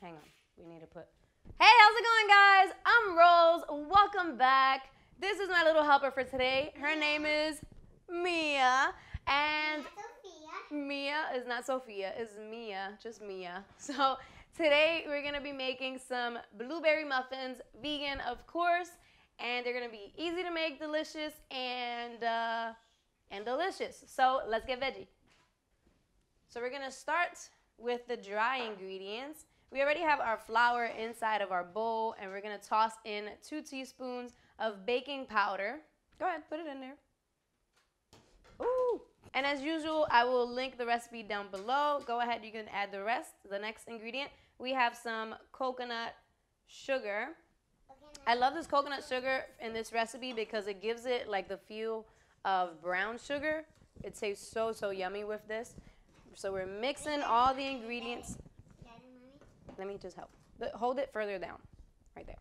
Hang on. We need to put... Hey, how's it going, guys? I'm Rose. Welcome back. This is my little helper for today. Her name is Mia. And Mia is not Sophia. It's Mia. Just Mia. So today we're going to be making some blueberry muffins. Vegan, of course. And they're going to be easy to make, delicious, and delicious. So let's get veggie. So we're going to start with the dry ingredients. We already have our flour inside of our bowl, and we're going to toss in 2 teaspoons of baking powder. Go ahead, put it in there. Ooh. And as usual, I will link the recipe down below. Go ahead, you can add the rest. The next ingredient, we have some coconut sugar. I love this coconut sugar in this recipe because it gives it like the feel of brown sugar. It tastes so, so yummy with this. So we're mixing all the ingredients. Let me just help. Hold it further down, right there.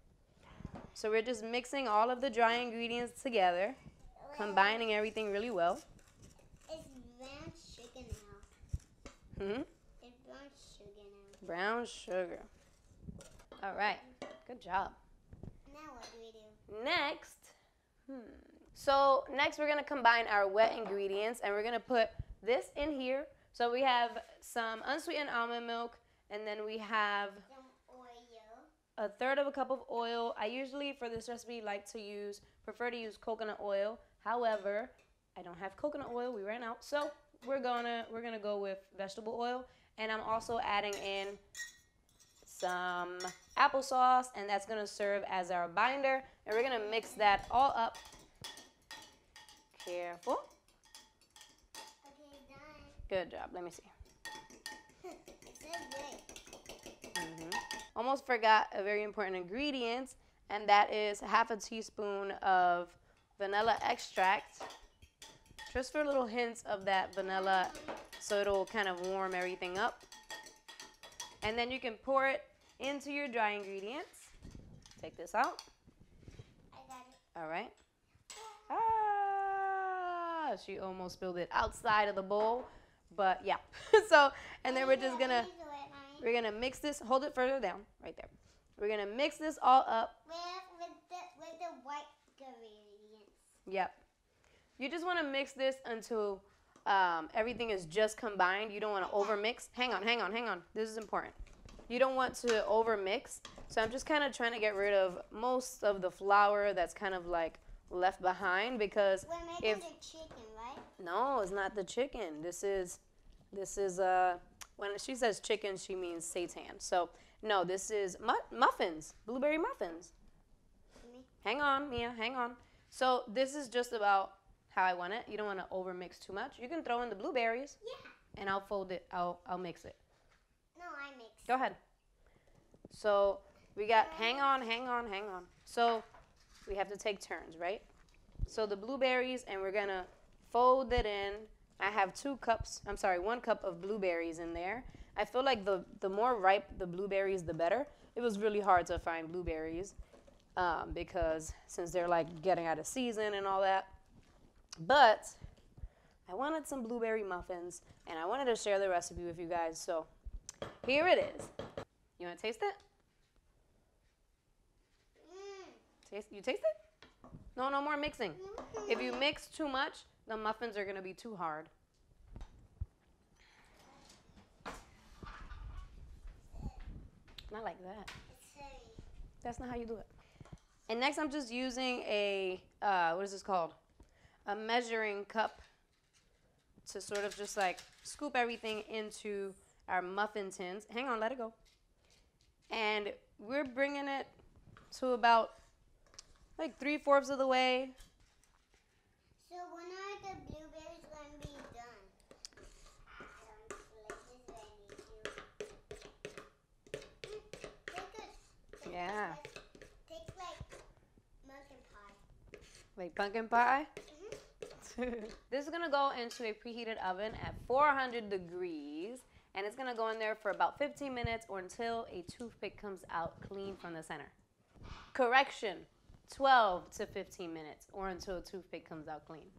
So we're just mixing all of the dry ingredients together, combining everything really well. It's brown sugar now. It's brown sugar now. Brown sugar. All right, good job. Now what do we do? Next we're gonna combine our wet ingredients, and we're gonna put this in here. So we have some unsweetened almond milk, and then we have some oil. 1/3 cup of oil. I usually, for this recipe, prefer to use coconut oil. However, I don't have coconut oil. We ran out, so we're gonna go with vegetable oil. And I'm also adding in some applesauce, and that's gonna serve as our binder. And we're gonna mix that all up. Careful. Okay, done. Good job. Let me see. It's so good. Almost forgot a very important ingredient, and that is 1/2 teaspoon of vanilla extract. Just for little hints of that vanilla, so it'll kind of warm everything up. And then you can pour it into your dry ingredients. Take this out. I got it. All right. Ah, she almost spilled it outside of the bowl, but yeah. So, and then we're gonna mix this. Hold it further down, right there. We're gonna mix this all up. With the white ingredients. Yep. You just want to mix this until everything is just combined. You don't want to overmix. Hang on. This is important. You don't want to overmix. So I'm just kind of trying to get rid of most of the flour that's kind of like left behind, because we're making the chicken, right? No, it's not the chicken. This is when she says chicken, she means seitan. So no, this is muffins, blueberry muffins. Hang on, Mia, hang on. So this is just about how I want it. You don't want to overmix too much. You can throw in the blueberries. Yeah. And I'll fold it. I'll mix it. No, I mix. Go ahead. So we got, hang on. So we have to take turns, right? So the blueberries, and we're gonna fold it in. I have 1 cup of blueberries in there. I feel like the more ripe the blueberries, the better. It was really hard to find blueberries because since they're like getting out of season and all that. But I wanted some blueberry muffins, and I wanted to share the recipe with you guys. So here it is. You want to taste it? You taste it? No more mixing. If you mix too much, the muffins are going to be too hard. Not like that. That's not how you do it. And next I'm just using a, what is this called? A measuring cup to sort of just like scoop everything into our muffin tins. Hang on, let it go. And we're bringing it to about like 3/4 of the way. So when are the blueberries going to be done? Yeah. Tastes like pumpkin pie. Like pumpkin pie? This is going to go into a preheated oven at 400 degrees. And it's going to go in there for about 15 minutes or until a toothpick comes out clean from the center. Correction, 12 to 15 minutes or until a toothpick comes out clean.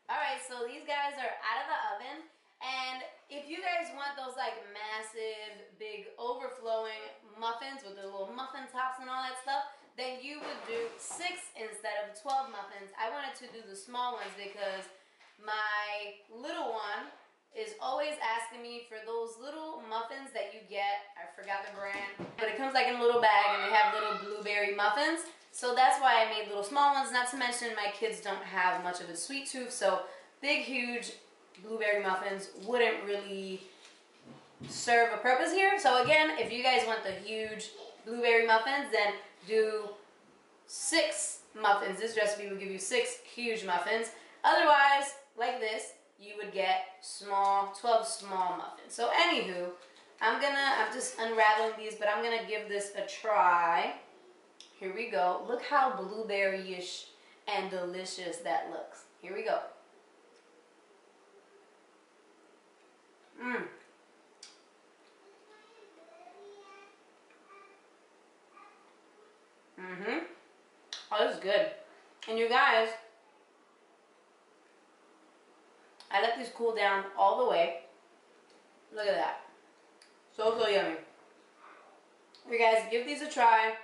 All right, so these guys are out of the oven. And if you guys want those like massive, big, overflowing muffins with the little muffin tops and all that stuff, then you would do 6 instead of 12 muffins. I wanted to do the small ones because my little one is always asking me for those little muffins that you get. I forgot the brand, but it comes like in a little bag and they have little blueberry muffins. So that's why I made little small ones. Not to mention my kids don't have much of a sweet tooth, so big, huge blueberry muffins wouldn't really serve a purpose here. So again, if you guys want the huge blueberry muffins, then do 6 muffins. This recipe will give you 6 huge muffins. Otherwise, like this, you would get 12 small muffins. So anywho, I'm just unraveling these, but I'm gonna give this a try. Here we go. Look how blueberry-ish and delicious that looks. Here we go. Mmm. Oh, this is good. And you guys, I let these cool down all the way. Look at that. So, so yummy. You guys, give these a try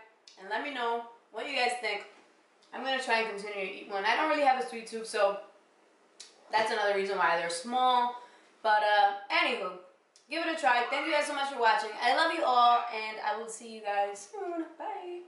and let me know what you guys think. I'm going to try and continue to eat one. I don't really have a sweet tooth, so that's another reason why they're small. But anywho, give it a try. Thank you guys so much for watching. I love you all, and I will see you guys soon. Bye.